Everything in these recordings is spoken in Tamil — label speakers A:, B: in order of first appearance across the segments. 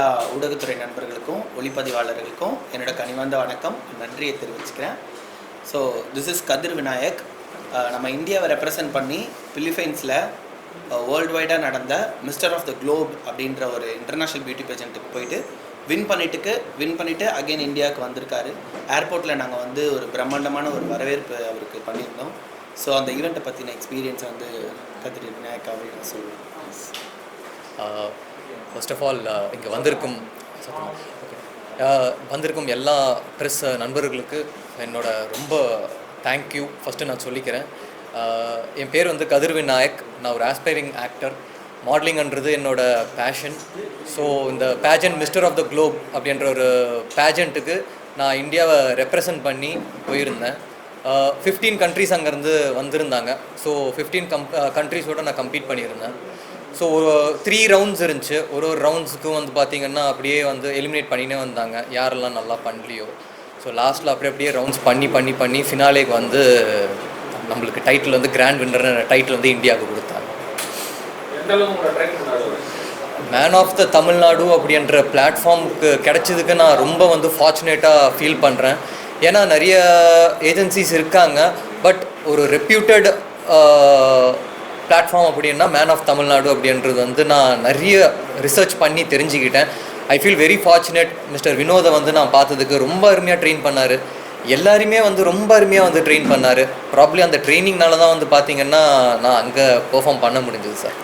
A: எல்லா ஊடகத்துறை நண்பர்களுக்கும் ஒளிப்பதிவாளர்களுக்கும் என்னோட கனிவார்ந்த வணக்கம், நன்றியை தெரிவிச்சுக்கிறேன். ஸோ திஸ் இஸ் கதிர் விநாயக். நம்ம இந்தியாவை ரெப்ரசன்ட் பண்ணி பிலிப்பைன்ஸில் வேர்ல்டு வைடாக நடந்த மிஸ்டர் ஆஃப் த குளோப் அப்படின்ற ஒரு இன்டர்நேஷ்னல் பியூட்டி பேஜெண்ட்டுக்கு போயிட்டு வின் பண்ணிவிட்டு அகெயின் இந்தியாவுக்கு வந்திருக்காரு. ஏர்போர்ட்டில் நாங்கள் வந்து ஒரு பிரம்மாண்டமான ஒரு வரவேற்பு அவருக்கு பண்ணியிருந்தோம். ஸோ அந்த ஈவெண்ட்டை பற்றின எக்ஸ்பீரியன்ஸை வந்து கதிர் விநாயக் அப்படின்னு சொல்லுவேன்.
B: ஃபர்ஸ்ட் ஆஃப் ஆல் இங்கே வந்திருக்கும் எல்லா ப்ரெஸ் நண்பர்களுக்கு என்னோட ரொம்ப தேங்க்யூ ஃபஸ்ட்டு நான் சொல்லிக்கிறேன். என் பேர் வந்து கதிர் விநாயக். நான் ஒரு ஆஸ்பைரிங் ஆக்டர். மாடலிங்ன்றது என்னோடய பேஷன். ஸோ இந்த pageant mister of the globe அப்படின்ற ஒரு பேஜெண்ட்டுக்கு நான் இந்தியாவை ரெப்ரசன்ட் பண்ணி போயிருந்தேன். 15 கண்ட்ரிஸ் அங்கேருந்து வந்திருந்தாங்க. ஸோ 15 கண்ட்ரிஸோடு நான் கம்ப்ளீட் பண்ணியிருந்தேன். ஸோ ஒரு 3 ரவுண்ட்ஸ் இருந்துச்சு. ஒரு ரவுண்ட்ஸுக்கும் வந்து பார்த்திங்கன்னா அப்படியே வந்து எலிமினேட் பண்ணினே வந்தாங்க, யாரெல்லாம் நல்லா பண்ணலையோ. ஸோ லாஸ்ட்டில் அப்படியே ரவுண்ட்ஸ் பண்ணி ஃபினாலேக்கு வந்து நம்மளுக்கு டைட்டில் வந்து கிராண்ட் வின்னர் டைட்டில் வந்து இந்தியாவுக்கு கொடுத்தாங்க. மேன் ஆஃப் த தமிழ்நாடு அப்படின்ற பிளாட்ஃபார்முக்கு கிடைச்சதுக்கு நான் ரொம்ப வந்து ஃபார்ச்சுனேட்டாக ஃபீல் பண்ணுறேன். ஏன்னா நிறைய ஏஜென்சிஸ் இருக்காங்க, பட் ஒரு ரெப்யூட்டட் பிளாட்ஃபார்ம் அப்படின்னா மேன் ஆஃப் தமிழ்நாடு அப்படின்றது வந்து நான் நிறைய ரிசர்ச் பண்ணி தெரிஞ்சுக்கிட்டேன். I feel very fortunate. Mister வினோதை வந்து நான் பார்த்ததுக்கு ரொம்ப அருமையாக ட்ரெயின் பண்ணார். எல்லாருமே வந்து ரொம்ப அருமையாக வந்து ட்ரெயின் பண்ணார். ப்ராப்ளி அந்த ட்ரைனிங்னால தான் வந்து பார்த்திங்கன்னா நான் அங்கே பெர்ஃபார்ம் பண்ண முடிஞ்சது சார்.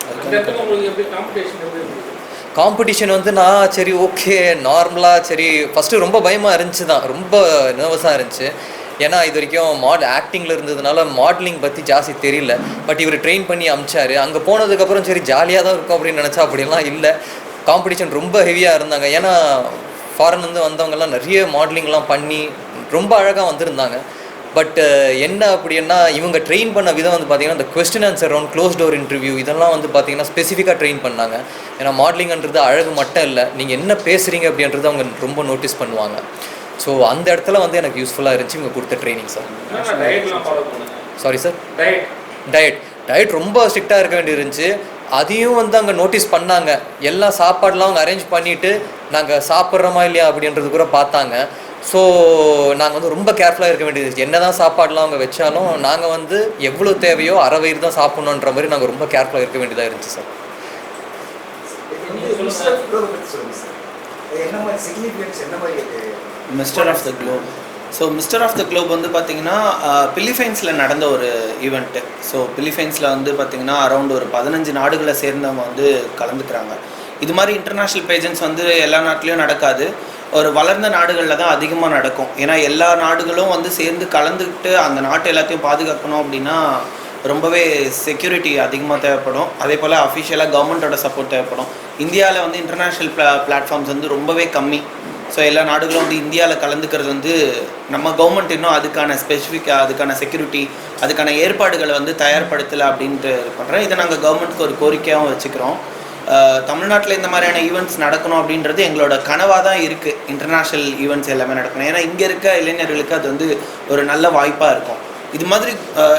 B: காம்படிஷன் வந்து நான் சரி ஓகே நார்மலாக சரி ஃபஸ்ட்டு ரொம்ப பயமாக இருந்துச்சு தான், ரொம்ப நர்வஸாக இருந்துச்சு. ஏன்னா இது வரைக்கும் ஆக்டிங்கில் இருந்ததுனால மாடலிங் பற்றி ஜாஸ்தி தெரியல. பட் இவர் ட்ரெயின் பண்ணி அமிச்சார். அங்கே போனதுக்கப்புறம் சரி ஜாலியாக தான் இருக்கும் அப்படின்னு நினச்சா அப்படிலாம் இல்லை. காம்படிஷன் ரொம்ப ஹெவியாக இருந்தாங்க. ஏன்னா ஃபாரின்லேருந்து வந்தவங்கெல்லாம் நிறைய மாடலிங்லாம் பண்ணி ரொம்ப அழகாக வந்திருந்தாங்க. பட் என்ன அப்படின்னா இவங்க ட்ரெயின் பண்ண விதம் வந்து பார்த்திங்கன்னா இந்த question answer round, close door interview இதெல்லாம் வந்து பார்த்திங்கன்னா ஸ்பெசிஃபிக்காக ட்ரெயின் பண்ணாங்க. ஏன்னா மாடலிங்ன்றது அழகு மட்டும் இல்லை, நீங்கள் என்ன பேசுகிறீங்க அப்படின்றது அவங்க ரொம்ப நோட்டீஸ் பண்ணுவாங்க. ஸோ அந்த இடத்துல வந்து எனக்கு யூஸ்ஃபுல்லாக இருந்துச்சு இவங்க கொடுத்த training sir. Sorry sir, diet ரொம்ப ஸ்ட்ரிக்டாக இருக்க வேண்டியது இருந்துச்சு. அதையும் வந்து அங்கே நோட்டீஸ் பண்ணாங்க. எல்லா சாப்பாடெலாம் அவங்க அரேஞ்ச் பண்ணிவிட்டு நாங்கள் சாப்பிட்றோமா இல்லையா அப்படின்றது கூட பார்த்தாங்க. ஸோ நாங்கள் வந்து ரொம்ப கேர்ஃபுல்லாக இருக்க வேண்டியது இருந்துச்சு. என்ன தான் சாப்பாடெலாம் அவங்க வச்சாலும் நாங்கள் வந்து எவ்வளோ தேவையோ அரை வயிறு தான் சாப்பிட்ணுன்ற மாதிரி நாங்கள் ரொம்ப கேர்ஃபுல்லாக இருக்க வேண்டியதாக இருந்துச்சு sir.
A: Mister of the globe. So mister of the globe வந்து பார்த்திங்கன்னா பிலிப்பைன்ஸில் நடந்த ஒரு ஈவெண்ட்டு. ஸோ பிலிப்பைன்ஸில் வந்து பார்த்திங்கன்னா அரௌண்ட் ஒரு 15 நாடுகளை சேர்ந்தவங்க வந்து கலந்துக்கிறாங்க. இது மாதிரி இன்டர்நேஷ்னல் பேஜெண்ட்ஸ் வந்து எல்லா நாட்டிலையும் நடக்காது, ஒரு வளர்ந்த நாடுகளில் தான் அதிகமாக நடக்கும். ஏன்னா எல்லா நாடுகளும் வந்து சேர்ந்து கலந்துக்கிட்டு அந்த நாட்டு எல்லாத்தையும் பாதுகாக்கணும் அப்படின்னா ரொம்பவே செக்யூரிட்டி அதிகமாக தேவைப்படும். அதே போல் அஃபிஷியலாக கவர்மெண்ட்டோட சப்போர்ட் தேவைப்படும். இந்தியாவில் வந்து இன்டர்நேஷ்னல் பிளாட்ஃபார்ம்ஸ் வந்து ரொம்பவே கம்மி. ஸோ எல்லா நாடுகளும் வந்து இந்தியாவில் கலந்துக்கிறது வந்து நம்ம கவர்மெண்ட் இன்னும் அதுக்கான ஸ்பெசிஃபிக்காக அதுக்கான செக்யூரிட்டி அதுக்கான ஏற்பாடுகளை வந்து தயார்படுத்தலை அப்படின்ட்டு பண்ணுறேன். இதை நாங்கள் கவர்மெண்ட்டுக்கு ஒரு கோரிக்கையாகவும் வச்சுக்கிறோம். தமிழ்நாட்டில் இந்த மாதிரியான ஈவெண்ட்ஸ் நடக்கணும் அப்படின்றது எங்களோட கனவாக தான் இருக்குது. இன்டர்நேஷ்னல் ஈவெண்ட்ஸ் எல்லாமே நடக்கணும். ஏன்னா இங்கே இருக்க இளைஞர்களுக்கு அது வந்து ஒரு நல்ல வாய்ப்பாக இருக்கும். இது மாதிரி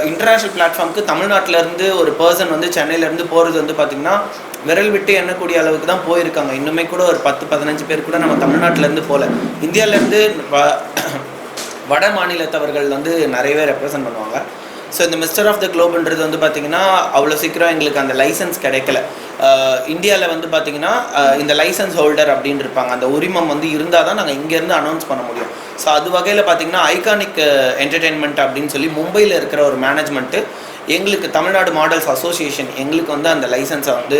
A: இன்டர்நேஷ்னல் பிளாட்ஃபார்முக்கு தமிழ்நாட்டிலேருந்து ஒரு பர்சன் வந்து சென்னையிலேருந்து போகிறது வந்து பார்த்திங்கன்னா விரல் விட்டு எண்ணக்கூடிய அளவுக்கு தான் போயிருக்காங்க. இன்னுமே கூட ஒரு 10-15 பேர் கூட நம்ம தமிழ்நாட்டிலேருந்து போகல. இந்தியாவிலேருந்து வட மாநிலத்தவர்கள் வந்து நிறையவே ரெப்ரசன்ட் பண்ணுவாங்க. ஸோ இந்த மிஸ்டர் ஆஃப் த குளோப்ன்றது வந்து பார்த்திங்கன்னா அவ்வளோ சீக்கிரம் எங்களுக்கு அந்த லைசன்ஸ் கிடைக்கல. இந்தியாவில் வந்து பார்த்திங்கன்னா இந்த லைசன்ஸ் ஹோல்டர் அப்படின்னு இருப்பாங்க, அந்த உரிமம் வந்து இருந்தால் தான் நாங்கள் இங்கேருந்து அனௌன்ஸ் பண்ண முடியும். ஸோ அது வகையில் பார்த்திங்கன்னா ஐகானிக் என்டர்டெயின்மெண்ட் அப்படின்னு சொல்லி மும்பையில் இருக்கிற ஒரு மேனேஜ்மெண்ட்டு எங்களுக்கு தமிழ்நாடு மாடல்ஸ் அசோசியேஷன் எங்களுக்கு வந்து அந்த லைசன்ஸை வந்து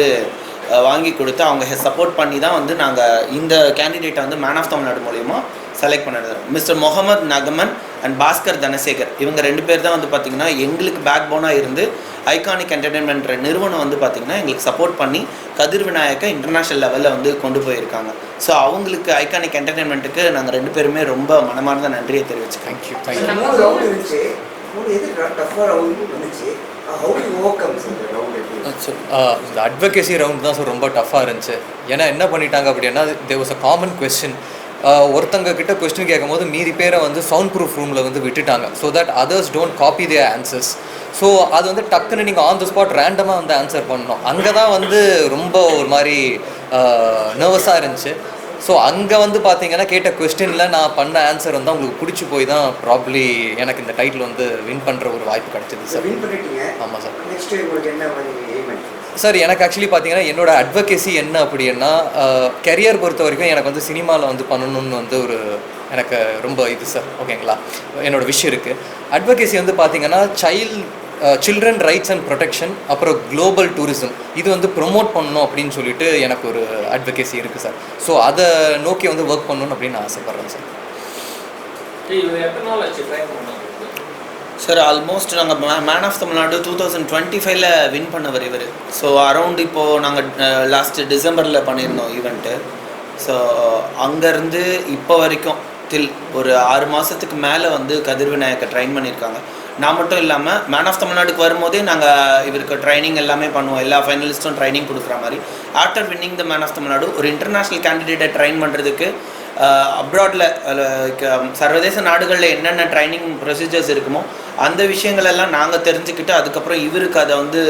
A: வாங்கி கொடுத்து அவங்க சப்போர்ட் பண்ணி தான் வந்து நாங்கள் இந்த கேண்டிடேட்டை வந்து மேன் ஆஃப் தமிழ்நாடு மூலயமா செலக்ட் பண்ணது. மிஸ்டர் முகமது நகமன் அண்ட் பாஸ்கர் தனசேகர் இவங்க 2 பேர் தான் வந்து பார்த்திங்கன்னா எங்களுக்கு பேக் போனாக இருந்து ஐகானிக் என்டர்டெயின்மெண்ட் நிறுவனம் வந்து பார்த்திங்கன்னா எங்களுக்கு சப்போர்ட் பண்ணி கதிர் விநாயக்கை இன்டர்நேஷ்னல் லெவலில் வந்து கொண்டு போயிருக்காங்க. ஸோ அவங்களுக்கு ஐகானிக் என்டர்டெயின்மெண்ட்டுக்கு நாங்கள் 2 பேருமே ரொம்ப மனமார்ந்த நன்றியை தெரிவிச்சுக்கோம்.
B: தேங்க்யூ. இந்த அட்வொகேசி ரவுண்ட் தான் சார் ரொம்ப டஃப்பாக இருந்துச்சு. ஏன்னா என்ன பண்ணிட்டாங்க அப்படின்னா there was a common question. ஒருத்தங்க கிட்ட கொஸ்டின் கேட்கும் போது மீதி பேரை வந்து சவுண்ட் ப்ரூஃப் ரூமில் வந்து விட்டுட்டாங்க. So that others don't copy their answers. So அது வந்து டக்குன்னு நீங்கள் ஆன் த ஸ்பாட் ரேண்டமாக வந்து ஆன்சர் பண்ணணும். அங்கே தான் வந்து ரொம்ப ஒரு மாதிரி நர்வஸாக இருந்துச்சு. ஸோ அங்கே வந்து பார்த்தீங்கன்னா கேட்ட கொஸ்டினில் நான் பண்ண ஆன்சர் வந்து அவங்களுக்கு பிடிச்சி போய் தான் ப்ராப்ளி எனக்கு இந்த டைட்டில் வந்து வின் பண்ணுற ஒரு வாய்ப்பு கிடைச்சிது சார்.
C: வின் பண்ணிட்டீங்க.
B: ஆமாம் சார்.
C: நெக்ஸ்ட் உங்களுக்கு என்ன மாதிரி எய்ம்?
B: சார் எனக்கு ஆக்சுவலி பார்த்தீங்கன்னா என்னோட அட்வொகேசி என்ன அப்படின்னா கெரியர் பொறுத்த வரைக்கும் எனக்கு வந்து சினிமாவில் வந்து பண்ணணும்னு வந்து ஒரு எனக்கு ரொம்ப இது சார். ஓகேங்களா, என்னோட விஷயம் இருக்குது. அட்வொகேசி வந்து பார்த்தீங்கன்னா சில்ட்ரன் ரைட்ஸ் அண்ட் ப்ரொடெக்ஷன், அப்புறம் குளோபல் டூரிசம், இது வந்து ப்ரொமோட் பண்ணணும் அப்படின்னு சொல்லிட்டு எனக்கு ஒரு அட்வொகேசி இருக்குது சார். ஸோ அதை நோக்கி வந்து ஒர்க் பண்ணணும் அப்படின்னு நான் ஆசைப்பட்றேன் சார்.
A: சார் ஆல்மோஸ்ட் நாங்கள் மேன் ஆஃப் தமிழ்நாடு 2025ல் வின் பண்ணவர் இவர். ஸோ அரௌண்ட் இப்போது நாங்கள் லாஸ்ட்டு டிசம்பரில் பண்ணியிருந்தோம் ஈவெண்ட்டு. ஸோ அங்கேருந்து இப்போ வரைக்கும் ஒரு 6 மாதத்துக்கு மேலே வந்து கதிர் விநாயக்கை ட்ரைன் பண்ணியிருக்காங்க. நான் மட்டும் இல்லாமல் மேன் ஆஃப் தமிழ்நாடுக்கு வரும்போதே நாங்கள் இவருக்கு ட்ரைனிங் எல்லாமே பண்ணுவோம். எல்லா ஃபைனலிஸ்ட்டும் ட்ரைனிங் கொடுக்குற மாதிரி. After winning the man of Tamil Nadu ஒரு இன்டர்நேஷ்னல் கேண்டிடேட்டை ட்ரைன் பண்ணுறதுக்கு அப்ராடில் சர்வதேச நாடுகளில் என்னென்ன ட்ரைனிங் ப்ரொசீஜர்ஸ் இருக்குமோ அந்த விஷயங்களெல்லாம் நாங்கள் தெரிஞ்சுக்கிட்டு அதுக்கப்புறம் இவருக்கு அதை வந்து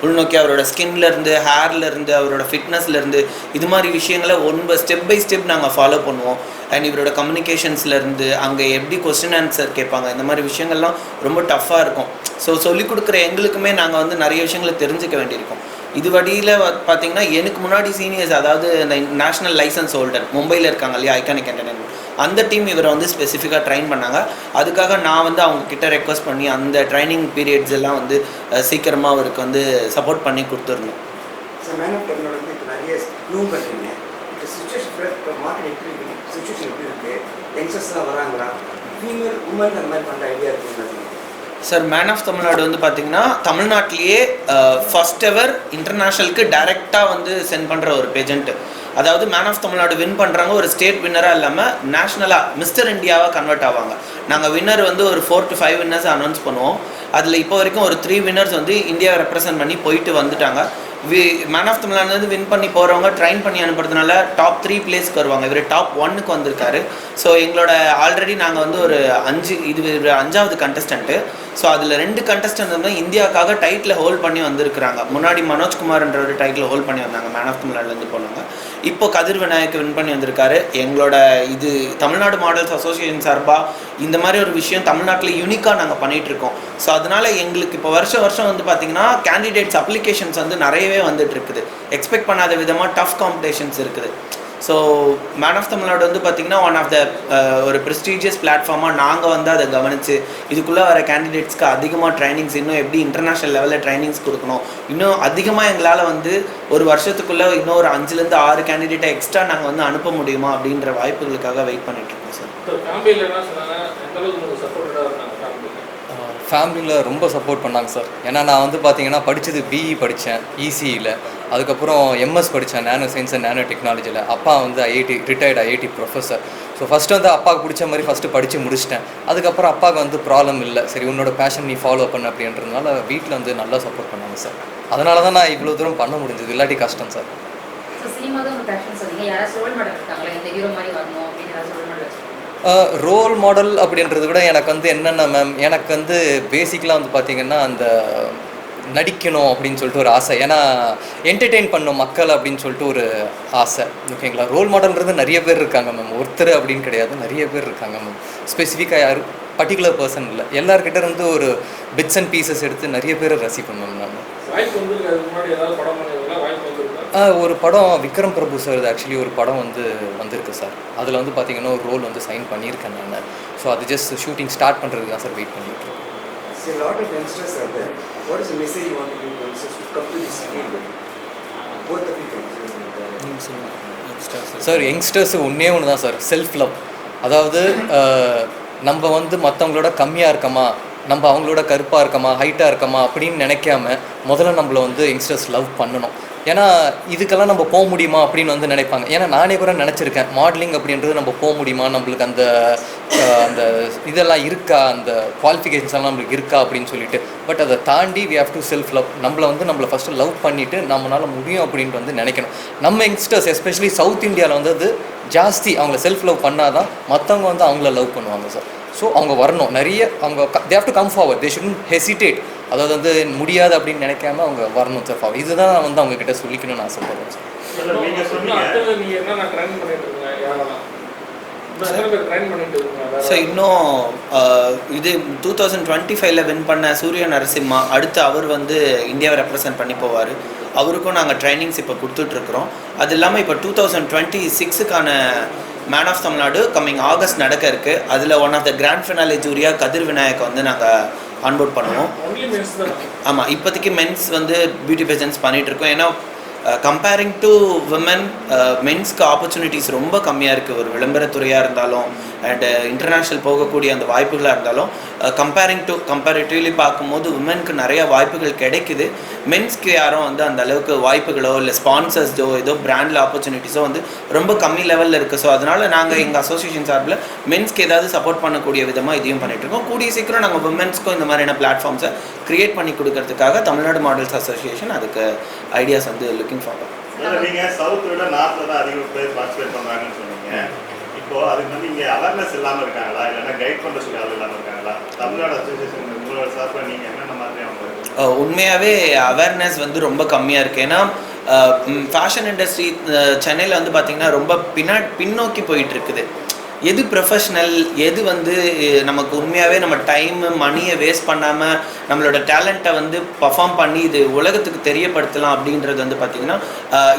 A: உள்நோக்கி அவரோட ஸ்கின்லேருந்து ஹேர்லேருந்து அவரோட ஃபிட்னஸ்லேருந்து இது மாதிரி விஷயங்களை ஸ்டெப் பை ஸ்டெப் நாங்கள் ஃபாலோ பண்ணுவோம். அண்ட் இவரோட கம்யூனிகேஷன்ஸ்லேருந்து அங்கே எப்படி கொஸ்டின் ஆன்சர் கேட்பாங்க, இந்த மாதிரி விஷயங்கள்லாம் ரொம்ப டஃப்பாக இருக்கும். ஸோ சொல்லிக் கொடுக்குற எங்களுக்குமே நாங்கள் வந்து நிறைய விஷயங்களை தெரிஞ்சுக்க வேண்டியிருக்கோம். இது வழியில் பார்த்தீங்கன்னா எனக்கு முன்னாடி சீனியர்ஸ், அதாவது இந்த நேஷ்னல் லைசன்ஸ் ஹோல்டர் மும்பையில் இருக்காங்க இல்லையா, ஐகானிக் என்டர்டைன்மெண்ட், அந்த டீம் இவரை வந்து ஸ்பெசிஃபிக்காக ட்ரைன் பண்ணாங்க. அதுக்காக நான் வந்து அவங்கக்கிட்ட ரெக்வஸ்ட் பண்ணி அந்த ட்ரைனிங் பீரியட்ஸ் எல்லாம் வந்து சீக்கிரமாக அவருக்கு வந்து சப்போர்ட் பண்ணி கொடுத்துருந்தோம்.
C: சார் மேன் ஆஃப் தமிழ்நாடு வந்து இப்போ நிறைய ப்ரூவ் பண்ணுறீங்க. இப்போ சுச்சுவேஷன் இப்போ மார்க்கெட் எப்படி இருக்குது, சுச்சுவேஷன் எப்படி இருக்குது, யங்ஸ்டர்ஸ்லாம் வராங்களா, ஃபீமேல் உமன் அந்த மாதிரி பண்ணுற ஐடியா இருக்குன்னு?
A: சார் மேன் ஆஃப் தமிழ்நாடு வந்து பார்த்திங்கன்னா தமிழ்நாட்டிலேயே ஃபர்ஸ்ட் எவர் இன்டர்நேஷ்னலுக்கு டைரெக்டாக வந்து சென்ட் பண்ணுற ஒரு பேஜெண்ட்டு. அதாவது மேன் ஆஃப் தமிழ்நாடு வின் பண்ணுறாங்க, ஒரு ஸ்டேட் வின்னராக இல்லாமல் நேஷ்னலாக மிஸ்டர் இந்தியாவாக கன்வெர்ட் ஆவாங்க. நாங்கள் வின்னர் வந்து ஒரு 4 to 5 வின்னர்ஸ் அனௌன்ஸ் பண்ணுவோம். அதில் இப்போ வரைக்கும் ஒரு 3 வின்னர்ஸ் வந்து இந்தியாவை ரெப்ரசென்ட் பண்ணி போயிட்டு வந்துட்டாங்க. மேன் ஆஃப் தமிழ்நாடு வின் பண்ணி போகிறவங்க ட்ரைன் பண்ணி அனுப்புறதுனால டாப் 3 பிளேஸ்க்கு வருவாங்க. இவர் டாப் 1க்கு வந்திருக்காரு. ஸோ எங்களோட ஆல்ரெடி நாங்கள் வந்து ஒரு 5வது கண்டஸ்டண்ட்டு. ஸோ அதில் 2 கண்டஸ்டன்ட் வந்து இந்தியாவுக்காக டைட்டில் ஹோல்ட் பண்ணி வந்திருக்கிறாங்க. முன்னாடி மனோஜ்குமார்ன்ற ஒரு டைட்டில் ஹோல்ட் பண்ணி வந்தாங்க, மேன் ஆஃப் தமிழ்நாடுலேருந்து போனாங்க. இப்போ கதிர் விநாயக் வின் பண்ணி வந்திருக்காரு. எங்களோட இது தமிழ்நாடு மாடல்ஸ் அசோசியேஷன் சார்பாக இந்த மாதிரி ஒரு விஷயம் தமிழ்நாட்டில் யூனிக்காக நாங்கள் பண்ணிகிட்ருக்கோம். ஸோ அதனால் எங்களுக்கு இப்போ வருஷம் வந்து பார்த்திங்கன்னா கேண்டிடேட்ஸ் அப்ளிகேஷன்ஸ் வந்து நிறையவே வந்துட்டு இருக்குது. எக்ஸ்பெக்ட் பண்ணாத விதமாக டஃப் காம்படிஷன்ஸ் இருக்குது. ஸோ மேன் ஆஃப் தமிழ்நாடு வந்து பார்த்திங்கன்னா ஒன் ஆஃப் த ஒரு ப்ரெஸ்டீஜியஸ் பிளாட்ஃபார்மாக நாங்கள் வந்து அதை கவனித்து இதுக்குள்ளே வர கேண்டிடேட்ஸ்க்கு அதிகமாக ட்ரைனிங்ஸ், இன்னும் எப்படி இன்டர்நேஷ்னல் லெவலில் ட்ரைனிங்ஸ் கொடுக்கணும், இன்னும் அதிகமாக எங்களால் வந்து ஒரு வருஷத்துக்குள்ளே இன்னும் ஒரு 5லேருந்து 6 கேண்டிடேட்டை எக்ஸ்ட்ரா நாங்கள் வந்து அனுப்ப முடியுமா அப்படின்ற வாய்ப்புகளுக்காக வெயிட் பண்ணிகிட்ருக்கோம் சார்.
B: ஃபேமிலியில் ரொம்ப சப்போர்ட் பண்ணாங்க சார். ஏன்னா நான் வந்து பார்த்தீங்கன்னா படித்தது பிஇ படித்தேன் இசிஇயில், அதுக்கப்புறம் எம்எஸ் படித்தேன் நானோ சயின்ஸ் அண்ட் நானோ டெக்னாலஜியில். அப்பா வந்து retired IIT professor. So first வந்து அப்பாவுக்கு பிடிச்ச மாதிரி ஃபஸ்ட்டு படித்து முடிச்சிட்டேன். அதுக்கப்புறம் அப்பாவுக்கு வந்து ப்ராப்ளம் இல்லை, சரி உன்னோட பேஷன் நீ ஃபாலோ பண்ண அப்படின்றதுனால வீட்டில் வந்து நல்லா சப்போர்ட் பண்ணாங்க சார். அதனால தான் நான் இவ்வளோ தூரம் பண்ண முடிஞ்சது, இல்லாட்டி கஷ்டம் சார். ரோல் மாடல் அப்படின்றத விட எனக்கு வந்து என்னென்ன மேம், எனக்கு வந்து பேசிக்கலாக வந்து பார்த்திங்கன்னா அந்த நடிக்கணும் அப்படின்னு சொல்லிட்டு ஒரு ஆசை. ஏன்னா என்டர்டெயின் பண்ணும் மக்கள் அப்படின்னு சொல்லிட்டு ஒரு ஆசை. ஓகேங்களா, ரோல் மாடல்ன்றது நிறைய பேர் இருக்காங்க மேம், ஒருத்தர் அப்படின்னு கிடையாது, நிறைய பேர் இருக்காங்க மேம். ஸ்பெசிஃபிக்காக யாரும் பர்டிகுலர் பர்சன் இல்லை, எல்லார்கிட்ட இருந்து ஒரு பிட்ஸ் அண்ட் பீசஸ் எடுத்து நிறைய பேரை ரசிப்பேன் மேம் நான். ஒரு படம் விக்ரம் பிரபு சார் ஆக்சுவலி ஒரு படம் வந்து வந்திருக்கு சார். அதில் வந்து பார்த்தீங்கன்னா ஒரு ரோல் வந்து சைன் பண்ணியிருக்கேன் நான். ஸோ அது ஜஸ்ட் ஷூட்டிங் ஸ்டார்ட் பண்ணுறதுக்கு தான் சார் வெயிட் பண்ணிட்டு இருக்கேன். சார் யங்ஸ்டர்ஸ் ஒன்றே ஒன்று தான் சார், செல்ஃப் லவ். அதாவது நம்ம வந்து மற்றவங்களோட கம்மியாக இருக்கமா, நம்ம அவங்களோட கருப்பாக இருக்கமா, ஹைட்டாக இருக்கமா அப்படின்னு நினைக்காம முதல்ல நம்மளை வந்து யங்ஸ்டர்ஸ் லவ் பண்ணணும். ஏன்னா இதுக்கெல்லாம் நம்ம போக முடியுமா அப்படின்னு வந்து நினைப்பாங்க. ஏன்னா நானே கூட நினச்சிருக்கேன், மாடலிங் அப்படின்றது நம்ம போக முடியுமா, நம்மளுக்கு அந்த அந்த இதெல்லாம் இருக்கா, அந்த குவாலிஃபிகேஷன்ஸ் எல்லாம் நம்மளுக்கு இருக்கா அப்படின்னு சொல்லிட்டு. பட் அதை தாண்டி we have to self love. நம்மளை ஃபஸ்ட்டு லவ் பண்ணிவிட்டு நம்மளால் முடியும் அப்படின்ட்டு வந்து நினைக்கணும். நம்ம யங்ஸ்டர்ஸ் எஸ்பெஷலி சவுத் இந்தியாவில் வந்து அது ஜாஸ்தி, அவங்கள செல்ஃப் லவ் பண்ணால் தான் மற்றவங்க வந்து அவங்கள லவ் பண்ணுவாங்க சார். ஸோ அவங்க வரணும் நிறைய, அவங்க they have to come forward, they shouldn't hesitate. அதாவது வந்து முடியாது அப்படின்னு நினைக்காம அவங்க வரணும் சார் ஃபார்வர்ட். இதுதான் நான் வந்து அவங்கக்கிட்ட சொல்லிக்கணும்னு ஆசைப்படுறேன் சார்.
D: நீங்க சொன்னீங்க நீங்க என்ன ட்ரெயின் பண்ணிட்டு இருக்கீங்க யாரெல்லாம் ட்ரெயின் பண்ணிட்டு இருக்கீங்க
A: ஸோ இன்னும் இது 2025 வின் பண்ண சூரிய நரசிம்மா அடுத்து அவர் வந்து இந்தியாவை ரெப்ரசன்ட் பண்ணி போவார். அவருக்கும் நாங்கள் ட்ரைனிங்ஸ் இப்போ கொடுத்துட்ருக்குறோம். அது இல்லாமல் இப்போ 2026க்கான man of Tamil Nadu coming August நடக்க இருக்குது. அதில் one of the grand finale ஜூரியாக கதிர் விநாயக் வந்து நாங்கள் ஆன்போர்ட் பண்ணுவோம். ஆமாம், இப்போதைக்கு மென்ஸ் வந்து பியூட்டி பேஜன்ஸ் பண்ணிகிட்ருக்கோம். ஏன்னா கம்பேரிங் டு விமன் மென்ஸ்க்கு ஆப்பர்ச்சுனிட்டிஸ் ரொம்ப கம்மியாக இருக்குது. ஒரு விளம்பரத்துறையாக இருந்தாலும் அண்ட் இன்டர்நேஷ்னல் போகக்கூடிய அந்த வாய்ப்புகளாக இருந்தாலும் கம்பேரிட்டிவ்லி பார்க்கும்போது விமனுக்கு நிறைய வாய்ப்புகள் கிடைக்குது. மென்ஸ்க்கு யாரும் வந்து அந்த அளவுக்கு வாய்ப்புகளோ இல்லை ஸ்பான்சர்ஸோ ஏதோ பிராண்டில் ஆப்பர்ச்சுனிட்டிஸோ வந்து ரொம்ப கம்மி லெவலில் இருக்குது. ஸோ அதனால் நாங்கள் எங்கள் அசோசியேஷன் சார்பில் மென்ஸ்க்கு ஏதாவது சப்போர்ட் பண்ணக்கூடிய விதமாக இதையும் பண்ணிகிட்ருக்கோம். கூடிய சீக்கிரம் நாங்கள் விமென்ஸ்க்கும் இந்த மாதிரியான பிளாட்ஃபார்ம்ஸை க்ரியேட் பண்ணி கொடுக்கறதுக்காக தமிழ்நாடு மாடல்ஸ் அசோசியேஷன் அதுக்கு ஐடியாஸ் வந்து லுக்கிங் ஃபார்வர்ட்.
E: நீங்கள் சவுத்தை விட நார்த்தில் தான் அதிக பேர் பார்ட்டிசிபேட் பண்ணுறாங்கன்னு சொன்னீங்க. இப்போ அதுக்கு வந்து இங்கே அவேர்னஸ் இல்லாமல் இருக்காங்களா, இல்லைன்னா கைட் பண்ண சொல்லி அது இல்லாமல் இருக்காங்களா? தமிழ்நாடு அசோசியேஷன் உங்களோட சார்பில் நீங்கள் என்னென்ன மாதிரி அவங்க
A: உண்மையாகவே அவேர்னஸ் வந்து ரொம்ப கம்மியாக இருக்குது. ஏன்னா ஃபேஷன் இண்டஸ்ட்ரி சென்னையில் வந்து பார்த்திங்கன்னா ரொம்ப பின்னோக்கி போயிட்டு இருக்குது. எது ப்ரொஃபஷ்னல், எது வந்து நமக்கு உண்மையாகவே நம்ம டைமு மணியை வேஸ்ட் பண்ணாமல் நம்மளோட டேலண்ட்டை வந்து பர்ஃபார்ம் பண்ணி இது உலகத்துக்கு தெரியப்படுத்தலாம் அப்படின்றது வந்து பார்த்திங்கன்னா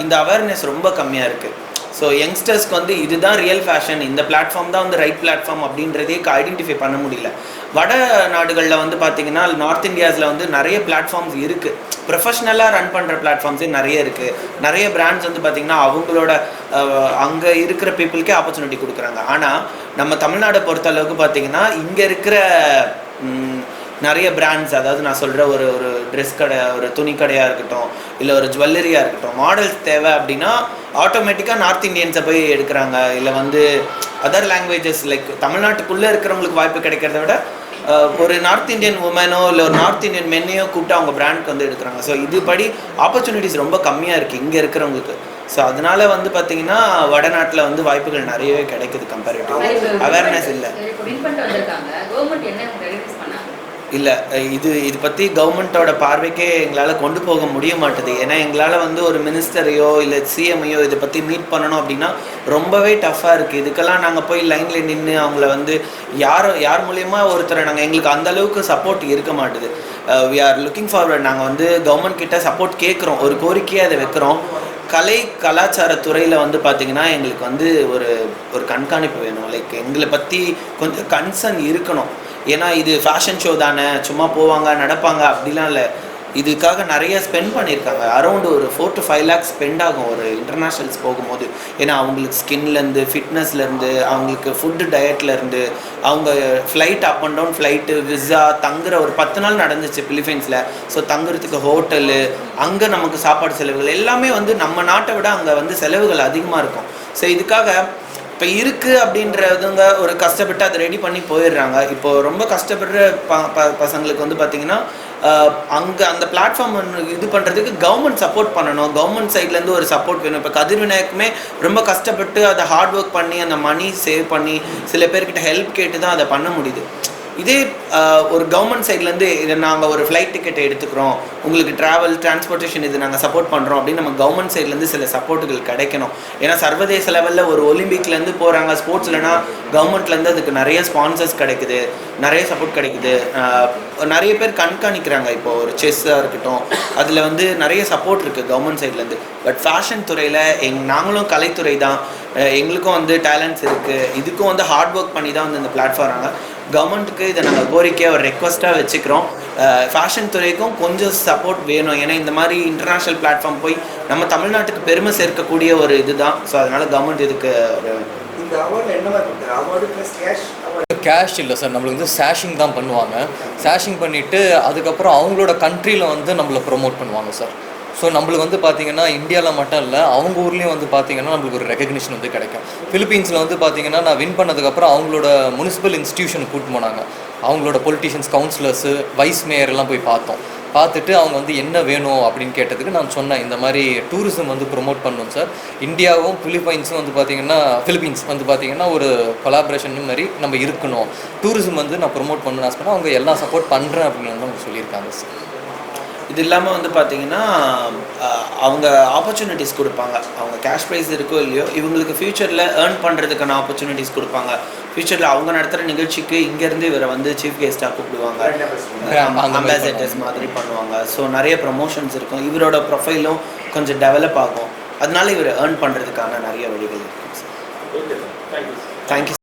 A: இந்த அவேர்னஸ் ரொம்ப கம்மியாக இருக்குது. ஸோ யங்ஸ்டர்ஸ்க்கு வந்து இதுதான் ரியல் ஃபேஷன், இந்த பிளாட்ஃபார்ம் தான் வந்து ரைட் பிளாட்ஃபார்ம் அப்படின்றதே ஐடென்டிஃபை பண்ண முடியல. வட நாடுகளில் வந்து பார்த்திங்கன்னா நார்த் இந்தியாஸில் வந்து நிறைய பிளாட்ஃபார்ம்ஸ் இருக்குது. ப்ரொஃபஷ்னலாக ரன் பண்ணுற பிளாட்ஃபார்ம்ஸே நிறைய இருக்குது. நிறைய பிராண்ட்ஸ் வந்து பார்த்திங்கன்னா அவங்களோட அங்கே இருக்கிற பீப்புளுக்கே ஆப்பர்ச்சுனிட்டி கொடுக்குறாங்க. ஆனால் நம்ம தமிழ்நாடை பொறுத்த அளவுக்கு பார்த்திங்கன்னா இங்கே இருக்கிற நிறைய பிராண்ட்ஸ், அதாவது நான் சொல்கிற ஒரு ட்ரெஸ் கடை, ஒரு துணி கடையாக இருக்கட்டும், இல்லை ஒரு ஜுவல்லரியாக இருக்கட்டும், மாடல்ஸ் தேவை அப்படின்னா ஆட்டோமேட்டிக்காக நார்த் இந்தியன்ஸை போய் எடுக்கிறாங்க. இல்லை வந்து அதர் லாங்குவேஜஸ் லைக் தமிழ்நாட்டுக்குள்ளே இருக்கிறவங்களுக்கு வாய்ப்பு கிடைக்கிறத விட ஒரு நார்த் இந்தியன் உமனோ இல்லை ஒரு நார்த் இந்தியன் மென்னையோ கூப்பிட்டு அவங்க பிராண்ட்க்கு வந்து எடுக்கிறாங்க. ஸோ இதுபடி ஆப்பர்ச்சுனிட்டிஸ் ரொம்ப கம்மியாக இருக்குது இங்கே இருக்கிறவங்களுக்கு. ஸோ அதனால வந்து பார்த்தீங்கன்னா வடநாட்டில் வந்து வாய்ப்புகள் நிறையவே கிடைக்குது கம்பேரிட்டிவ். அவேர்னஸ் இல்லை. இல்லை, இது பற்றி கவர்மெண்ட்டோட பார்வைக்கே எங்களால் கொண்டு போக முடிய மாட்டுது. ஏன்னா எங்களால் வந்து ஒரு மினிஸ்டரையோ இல்லை சிஎம்ஐயோ இதை பற்றி மீட் பண்ணணும் அப்படின்னா ரொம்பவே டஃப்பாக இருக்குது. இதுக்கெல்லாம் நாங்கள் போய் லைனில் நின்று அவங்கள வந்து யார் மூலயமா ஒருத்தரை எங்களுக்கு அந்தளவுக்கு சப்போர்ட் இருக்க மாட்டுது. We are looking forward. நாங்கள் வந்து கவர்மெண்ட் கிட்ட சப்போர்ட் கேட்குறோம், ஒரு கோரிக்கையை அதை வைக்கிறோம். கலாச்சாரத்துறையில் வந்து பார்த்திங்கன்னா எங்களுக்கு வந்து ஒரு கண்காணிப்பு வேணும். லைக் எங்களை பற்றி கொஞ்சம் கன்சர்ன் இருக்கணும். ஏன்னா இது ஃபேஷன் ஷோ தானே, சும்மா போவாங்க நடப்பாங்க அப்படிலாம் இல்லை. இதுக்காக நிறைய ஸ்பெண்ட் பண்ணியிருக்காங்க. அரௌண்ட் ஒரு 4 to 5 lakhs ஸ்பெண்ட் ஆகும் ஒரு இன்டர்நேஷ்னல்ஸ் போகும்போது. ஏன்னா அவங்களுக்கு ஸ்கின்லேருந்து ஃபிட்னஸ்லேருந்து அவங்களுக்கு ஃபுட்டு டயட்லேருந்து அவங்க flight up and down flight visa தங்குற ஒரு 10 நாள் நடந்துச்சு பிலிப்பைன்ஸில். ஸோ தங்குறதுக்கு ஹோட்டலு, அங்கே நமக்கு சாப்பாடு செலவுகள் எல்லாமே வந்து நம்ம நாட்டை விட அங்கே வந்து செலவுகள் அதிகமாக இருக்கும். ஸோ இதுக்காக இப்போ இருக்குது அப்படின்றதுங்க ஒரு கஷ்டப்பட்டு அதை ரெடி பண்ணி போயிடுறாங்க. இப்போது ரொம்ப கஷ்டப்படுற பசங்களுக்கு வந்து பார்த்திங்கன்னா அங்கே அந்த பிளாட்ஃபார்ம் இது பண்ணுறதுக்கு கவர்மெண்ட் சப்போர்ட் பண்ணணும். கவர்மெண்ட் சைட்லேருந்து ஒரு சப்போர்ட் வேணும். இப்போ கதிர் விநாயக்குமே ரொம்ப கஷ்டப்பட்டு அதை ஹார்ட் ஒர்க் பண்ணி அந்த மணி சேவ் பண்ணி சில பேர்கிட்ட ஹெல்ப் கேட்டு தான் அதை பண்ண முடியுது. இதே ஒரு கவர்மெண்ட் சைட்லேருந்து இதை நாங்கள் ஒரு ஃப்ளைட் டிக்கெட்டை எடுத்துக்கிறோம், உங்களுக்கு டிரான்ஸ்போர்ட்டேஷன் இது நாங்கள் சப்போர்ட் பண்ணுறோம் அப்படின்னு நம்ம கவர்மெண்ட் சைட்லேருந்து சில சப்போர்ட்டுகள் கிடைக்கணும். ஏன்னா சர்வதேச லெவலில் ஒரு ஒலிம்பிக்லேருந்து போகிறாங்க ஸ்போர்ட்ஸ்லனா கவர்மெண்ட்லேருந்து அதுக்கு நிறைய ஸ்பான்சர்ஸ் கிடைக்குது, நிறைய சப்போர்ட் கிடைக்குது, நிறைய பேர் கண்காணிக்கிறாங்க. இப்போது ஒரு செஸ்ஸாக இருக்கட்டும், அதில் வந்து நிறைய சப்போர்ட் இருக்குது கவர்மெண்ட் சைட்லேருந்து. பட் ஃபேஷன் துறையில் நாங்களும் கலைத்துறை தான், எங்களுக்கும் வந்து டேலண்ட்ஸ் இருக்குது. இதுக்கும் வந்து ஹார்ட் ஒர்க் பண்ணி தான் வந்து இந்த பிளாட்ஃபார்ம் கவர்மெண்ட்டுக்கு இதை நாங்கள் கோரிக்கையாக ஒரு ரெக்வஸ்ட்டாக வச்சுக்கிறோம். ஃபேஷன் துறைக்கும் கொஞ்சம் சப்போர்ட் வேணும். ஏன்னா இந்த மாதிரி இன்டர்நேஷ்னல் பிளாட்ஃபார்ம் போய் நம்ம தமிழ்நாட்டுக்கு பெருமை சேர்க்கக்கூடிய ஒரு இதுதான். ஸோ அதனால் கவர்மெண்ட் இதுக்கு
C: இந்த அவார்டில் என்ன மாதிரி கொடுத்தாரு? அவார்டு ப்ளஸ்
B: கேஷ் இல்லை சார், நம்மளுக்கு வந்து சேஷிங் தான் பண்ணுவாங்க. சேஷிங் பண்ணிவிட்டு அதுக்கப்புறம் அவங்களோட கண்ட்ரியில் வந்து நம்மளை ப்ரொமோட் பண்ணுவாங்க சார். ஸோ நம்மளுக்கு வந்து பார்த்திங்கன்னா இந்தியாவில் மட்டும் இல்லை, அவங்க ஊர்லேயும் வந்து பார்த்திங்கன்னா நம்மளுக்கு ஒரு ரெகக்னிஷன் வந்து கிடைக்கும். ஃபிலிப்பீன்ஸில் வந்து பார்த்திங்கன்னா நான் வின் பண்ணதுக்கப்புறம் அவங்களோட முனிசிபல் இன்ஸ்டியூஷனுக்கு கூப்பிட்டு போனாங்க. அவங்களோட பொலிட்டிஷியன்ஸ், கவுன்சிலர்ஸு, வைஸ் மேயர் எல்லாம் போய் பார்த்துட்டு அவங்க வந்து என்ன வேணும் அப்படின்னு கேட்டதுக்கு நான் சொன்னேன், இந்த மாதிரி டூரிசம் வந்து ப்ரொமோட் பண்ணணும் சார். இந்தியாவும் ஃபிலிப்பைன்ஸும் வந்து ஃபிலிப்பீன்ஸ் வந்து பார்த்திங்கன்னா ஒரு கொலாபரேஷன் மாதிரி நம்ம இருக்கணும், டூரிசம் வந்து நான் ப்ரொமோட் பண்ணணும்னு ஆசைப்பட்டேன். அவங்க எல்லாம் சப்போர்ட் பண்ணுறேன் அப்படின்னு வந்து அவங்க சொல்லியிருக்காங்க சார்.
A: இது இல்லாமல் வந்து பார்த்தீங்கன்னா அவங்க ஆப்பர்ச்சுனிட்டிஸ் கொடுப்பாங்க. அவங்க கேஷ் ப்ரைஸ் இருக்கோ இல்லையோ இவங்களுக்கு ஃப்யூச்சரில் ஏர்ன் பண்ணுறதுக்கான ஆப்பர்ச்சுனிட்டிஸ் கொடுப்பாங்க. ஃப்யூச்சரில் அவங்க நடத்துகிற நிகழ்ச்சிக்கு இங்கேருந்து இவரை வந்து சீஃப் கெஸ்ட்டாக கூப்பிடுவாங்க, அம்பாசடர்ஸ் மாதிரி பண்ணுவாங்க. ஸோ நிறைய ப்ரமோஷன்ஸ் இருக்கும். இவரோட ப்ரொஃபைலும் கொஞ்சம் டெவலப் ஆகும். அதனால இவர் ஏர்ன் பண்ணுறதுக்கான நிறைய வழிகள் இருக்கும் sir.
D: Okay sir, thank you.
A: Thank you.